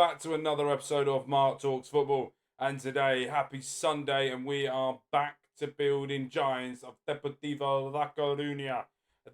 back to another episode of Mark Talks Football. And today, happy Sunday, and we are back to building giants of Deportivo La Coruña.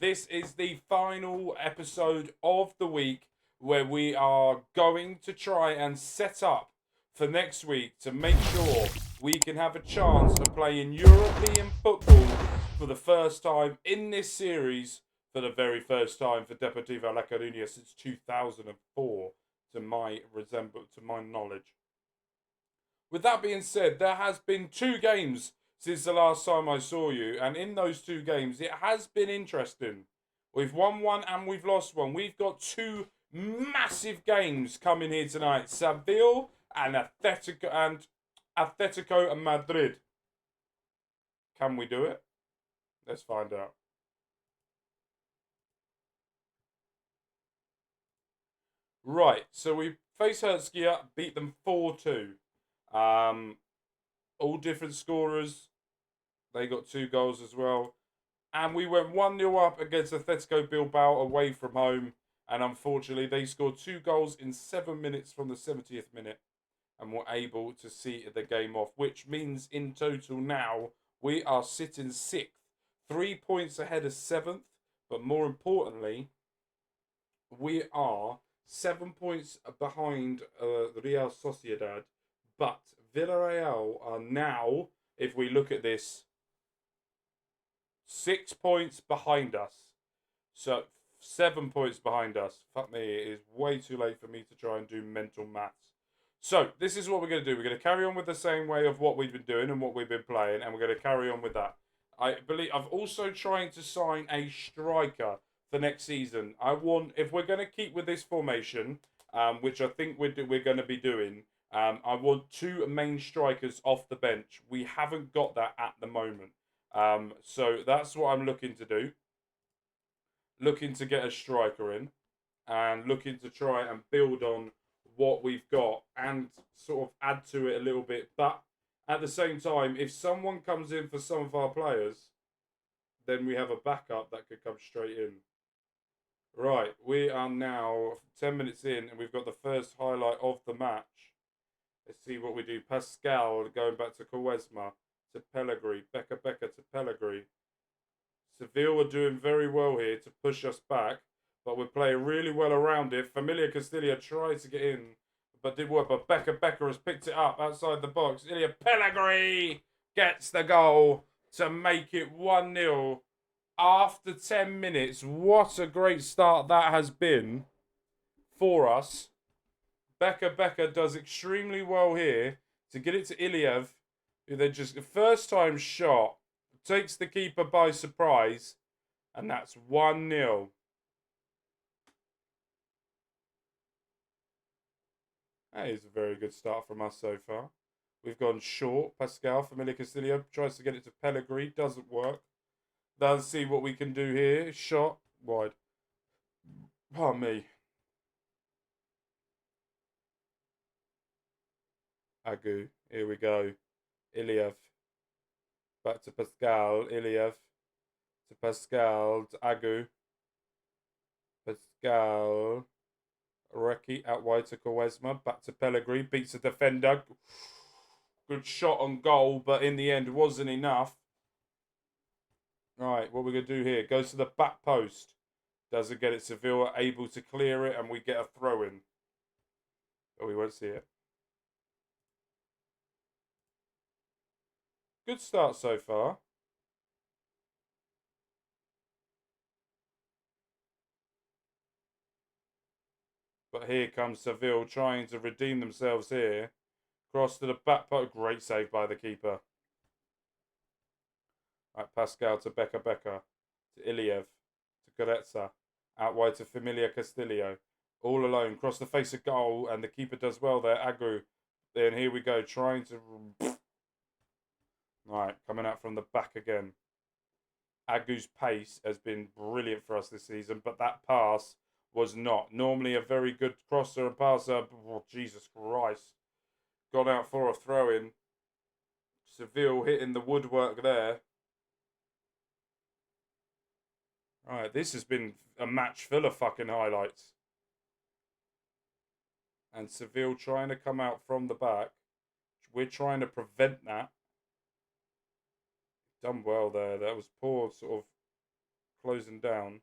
This is the final episode of the week where we are going to try and set up for next week to make sure we can have a chance of playing European football for the first time in this series, for the very first time for Deportivo La Coruña since 2004, to my knowledge. With that being said, there has been 2 games since the last time I saw you, and in those 2 games, it has been interesting. We've won one and we've lost one. We've got 2 massive games coming here tonight: Seville and Atlético and Madrid. Can we do it? Let's find out. Right, so we faced Hertzkia, beat them 4-2. All different scorers. They got 2 goals as well. And we went 1-0 up against Atlético Bilbao away from home. And unfortunately, they scored 2 goals in 7 minutes from the 70th minute. And were able to see the game off. Which means in total now, we are sitting 6th. 3 points ahead of 7th. But more importantly, we are 7 points behind Real Sociedad, but Villarreal are now, if we look at this, 6 points behind us. So 7 points behind us. Fuck me, it is way too late for me to try and do mental maths. So this is what we're going to do. We're going to carry on with the same way of what we've been doing and what we've been playing, and we're going to carry on with that. I believe I'm also trying to sign a striker for next season. I want, if we're going to keep with this formation, which I think we're going to be doing, I want 2 main strikers off the bench. We haven't got that at the moment. So that's what I'm looking to do. Looking to get a striker in and looking to try and build on what we've got and sort of add to it a little bit. But at the same time, if someone comes in for some of our players, then we have a backup that could come straight in. Right, we are now 10 minutes in, and we've got the first highlight of the match. Let's see what we do. Pascal going back to Quaresma, to Pellegrini, Becker to Pellegrini. Seville are doing very well here to push us back, but we're playing really well around it. Familia Castilla tried to get in, but didn't work. But Becker has picked it up outside the box. Ilya Pellegrini gets the goal to make it 1-0. After 10 minutes, what a great start that has been for us. Becker does extremely well here to get it to Iliev, who then just, first time shot, takes the keeper by surprise, and that's 1-0. That is a very good start from us so far. We've gone short. Pascal, Familia Castillo, tries to get it to Pellegrini, doesn't work. Let's see what we can do here. Shot wide. Pardon me. Agu. Here we go. Iliev. Back to Pascal. Iliev. To Pascal. To Agu. Pascal. Reki out wide to Quaresma. Back to Pellegrini. Beats the defender. Good shot on goal, but in the end wasn't enough. Right, what we're going to do here. Goes to the back post. Doesn't get it. Seville are able to clear it, and we get a throw-in. Oh, we won't see it. Good start so far. But here comes Seville trying to redeem themselves here. Cross to the back post. Great save by the keeper. Right, Pascal to Becker. To Iliev. To Goretza. Out wide to Familia Castillo. All alone. Cross the face of goal. And the keeper does well there. Agu. Then here we go. Trying to... Right, coming out from the back again. Agu's pace has been brilliant for us this season. But that pass was not. Normally a very good crosser and passer. Oh, Jesus Christ. Gone out for a throw-in. Seville hitting the woodwork there. Right, this has been a match full of fucking highlights. And Seville trying to come out from the back. We're trying to prevent that. Done well there. That was poor sort of closing down.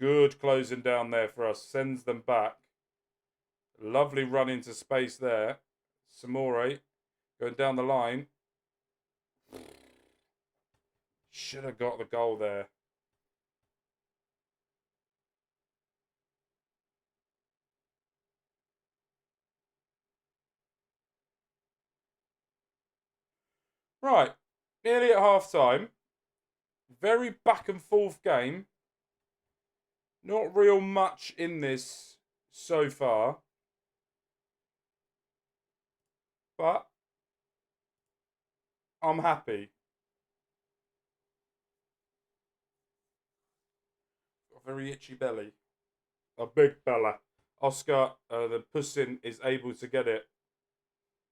Good closing down there for us. Sends them back. Lovely run into space there. Samore going down the line. Should have got the goal there. Right. Nearly at half time. Very back and forth game. Not real much in this so far. But I'm happy. Got a very itchy belly. A big fella. Oscar, the Pussin, is able to get it.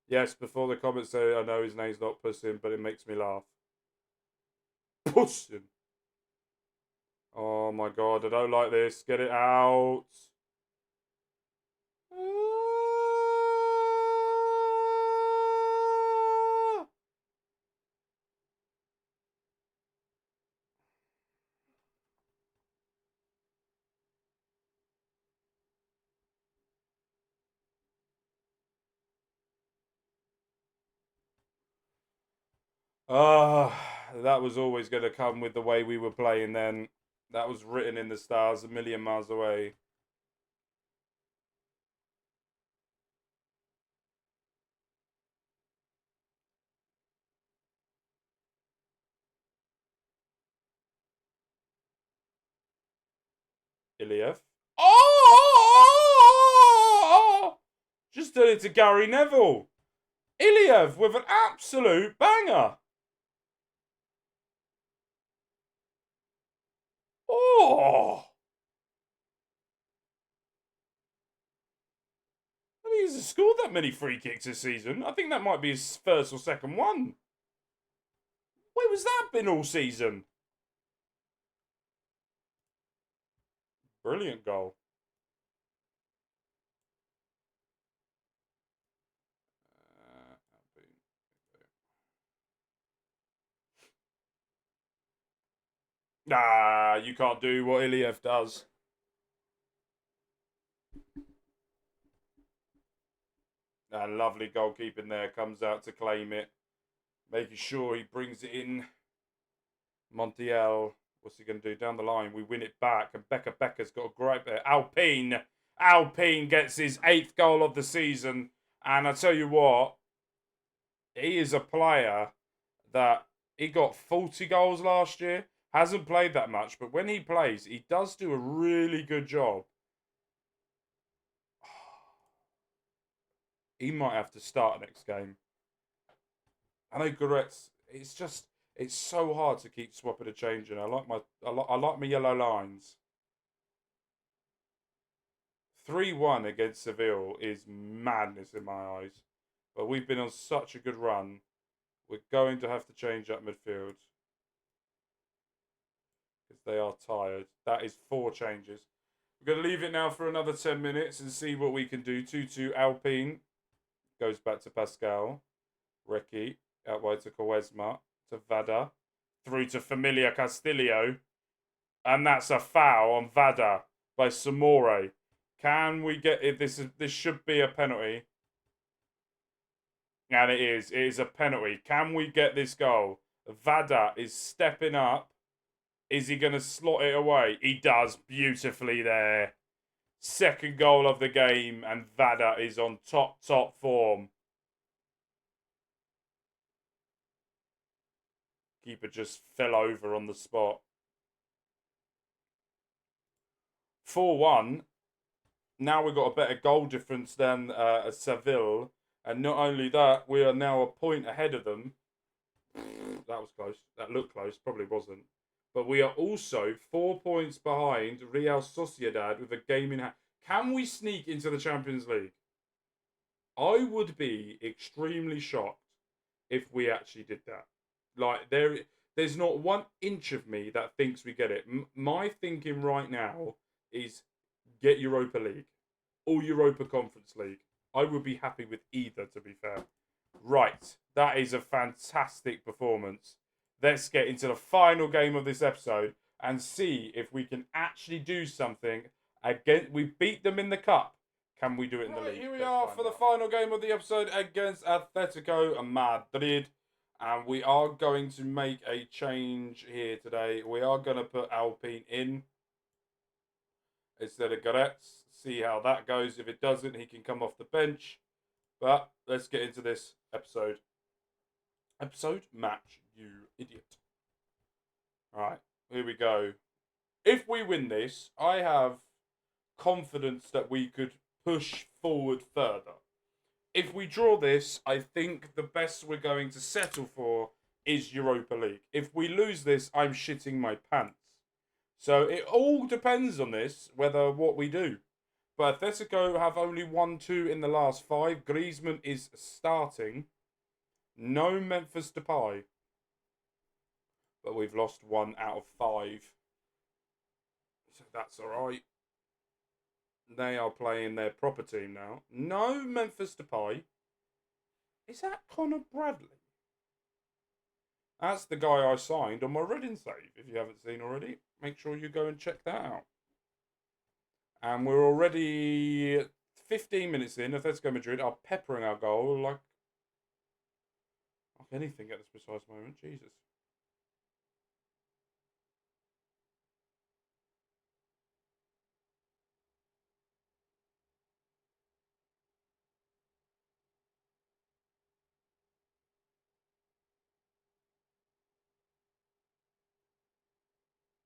Yes, before the comments say, I know his name's not Pussin, but it makes me laugh. Pussin. Oh my god, I don't like this. Get it out. That was always going to come with the way we were playing then. That was written in the stars a million miles away. Iliev. Oh! Just did it to Gary Neville. Iliev with an absolute banger. Oh! I mean, he's scored that many free kicks this season. I think that might be his first or second one. Where was that been all season? Brilliant goal. Nah, you can't do what Iliev does. Lovely goalkeeping there. Comes out to claim it. Making sure he brings it in. Montiel. What's he going to do? Down the line. We win it back. And Becker's got a great there. Alpine gets his 8th goal of the season. And I tell you what. He is a player that he got 40 goals last year. Hasn't played that much. But when he plays, he does do a really good job. He might have to start next game. I know Goretz. It's so hard to keep swapping and changing. I like my yellow lines. 3-1 against Seville is madness in my eyes. But we've been on such a good run. We're going to have to change up midfield. Because they are tired. That is 4 changes. We're going to leave it now for another 10 minutes and see what we can do. 2-2 Alpine. Goes back to Pascal. Reki. Out wide to Quaresma. To Vada. Through to Familia Castillo. And that's a foul on Vada by Samore. Can we get it? This should be a penalty. And it is. It is a penalty. Can we get this goal? Vada is stepping up. Is he going to slot it away? He does beautifully there. Second goal of the game, and Vada is on top form. Keeper just fell over on the spot. 4-1. Now we've got a better goal difference than Seville. And not only that, we are now a point ahead of them. That was close. That looked close. Probably wasn't. But we are also 4 points behind Real Sociedad with a game in hand. Can we sneak into the Champions League? I would be extremely shocked if we actually did that. Like, there's not 1 inch of me that thinks we get it. My thinking right now is get Europa League. or Europa Conference League. I would be happy with either, to be fair. Right, that is a fantastic performance. Let's get into the final game of this episode and see if we can actually do something. Again, we beat them in the cup. Can we do it in the league? Here we are for the final game of the episode against Atlético Madrid. And we are going to make a change here today. We are going to put Alpine in instead of Goretz. See how that goes. If it doesn't, he can come off the bench. But let's get into this episode. Match, you idiot. Alright, here we go. If we win this, I have confidence that we could push forward further. If we draw this, I think the best we're going to settle for is Europa League. If we lose this, I'm shitting my pants. So it all depends on this, whether what we do. But Atletico have only won 2 in the last 5. Griezmann is starting. No Memphis Depay. But we've lost 1 out of 5. So that's alright. They are playing their proper team now. No Memphis Depay. Is that Connor Bradley? That's the guy I signed on my Reading save. If you haven't seen already, make sure you go and check that out. And we're already 15 minutes in. Atletico Madrid are peppering our goal like anything at this precise moment. Jesus.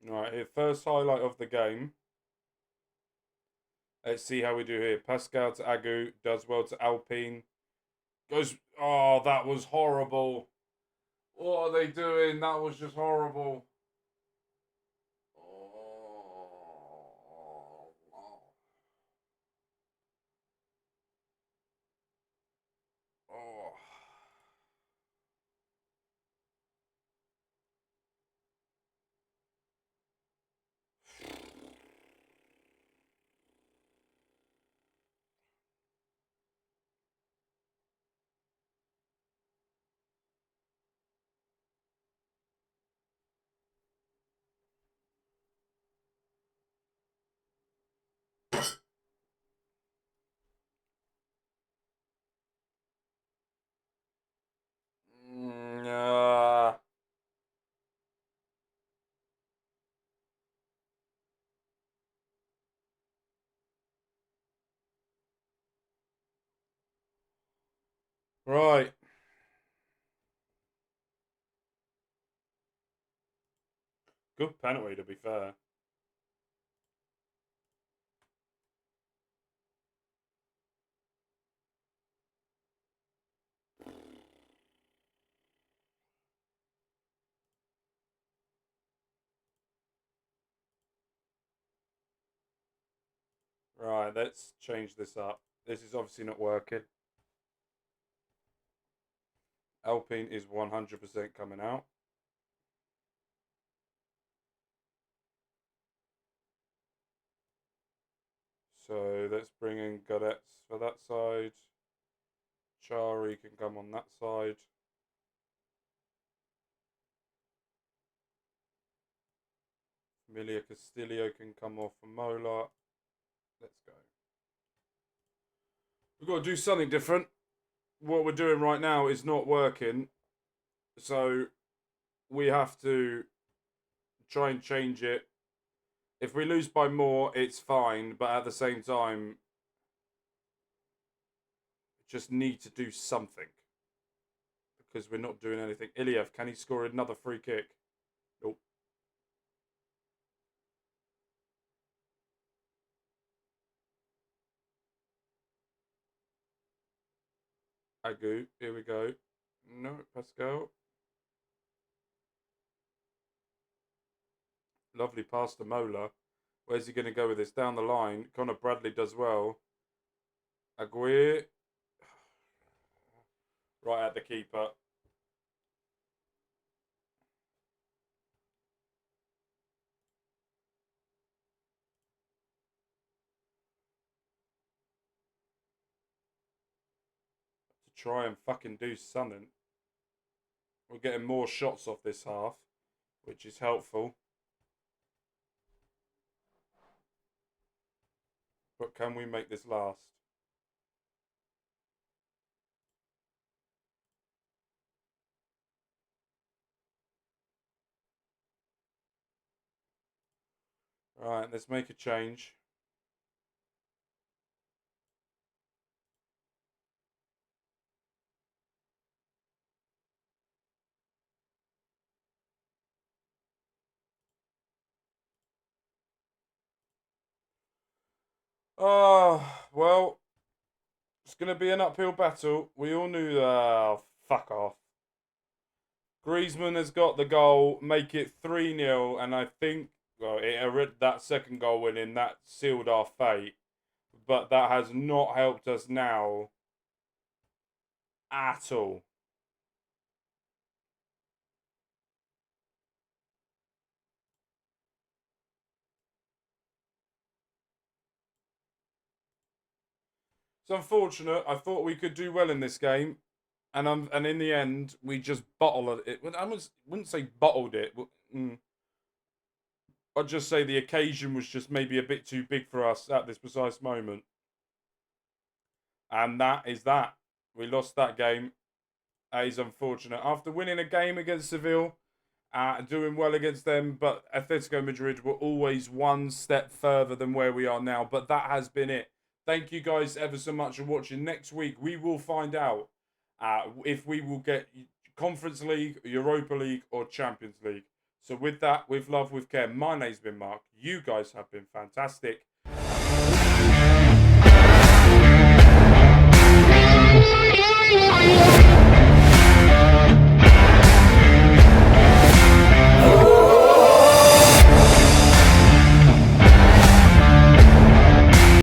Alright, here, first highlight of the game. Let's see how we do here. Pascal to Agu, does well to Alpine. Goes, oh, that was horrible. What are they doing? That was just horrible. Oh. Right. Good penalty, to be fair. Right, let's change this up. This is obviously not working. Alpine is 100% coming out. So let's bring in Goretz for that side. Chari can come on that side. Emilia Castillo can come off for Mola. Let's go. We've got to do something different. What we're doing right now is not working. So we have to try and change it. If we lose by more, it's fine. But at the same time, just need to do something. Because we're not doing anything. Iliev, can he score another free kick? Nope. Agu, here we go. No, Pascal. Lovely pass to Mola. Where's he going to go with this? Down the line. Connor Bradley does well. Aguirre. Right at the keeper. try and fucking do something. We're getting more shots off this half, which is helpful. But can we make this last? Right, let's make a change. Oh, well, it's going to be an uphill battle. We all knew that. Oh, fuck off. Griezmann has got the goal, make it 3-0, and I think that second goal went in, that sealed our fate. But that has not helped us now at all. It's unfortunate. I thought we could do well in this game, and in the end we just bottled it. Wouldn't say bottled it. I'd just say the occasion was just maybe a bit too big for us at this precise moment. And that is that. We lost that game. That is unfortunate. After winning a game against Seville, doing well against them, but Atletico Madrid were always one step further than where we are now. But that has been it. Thank you guys ever so much for watching. Next week, we will find out if we will get Conference League, Europa League, or Champions League. So with that, with love, with care, my name's been Mark. You guys have been fantastic.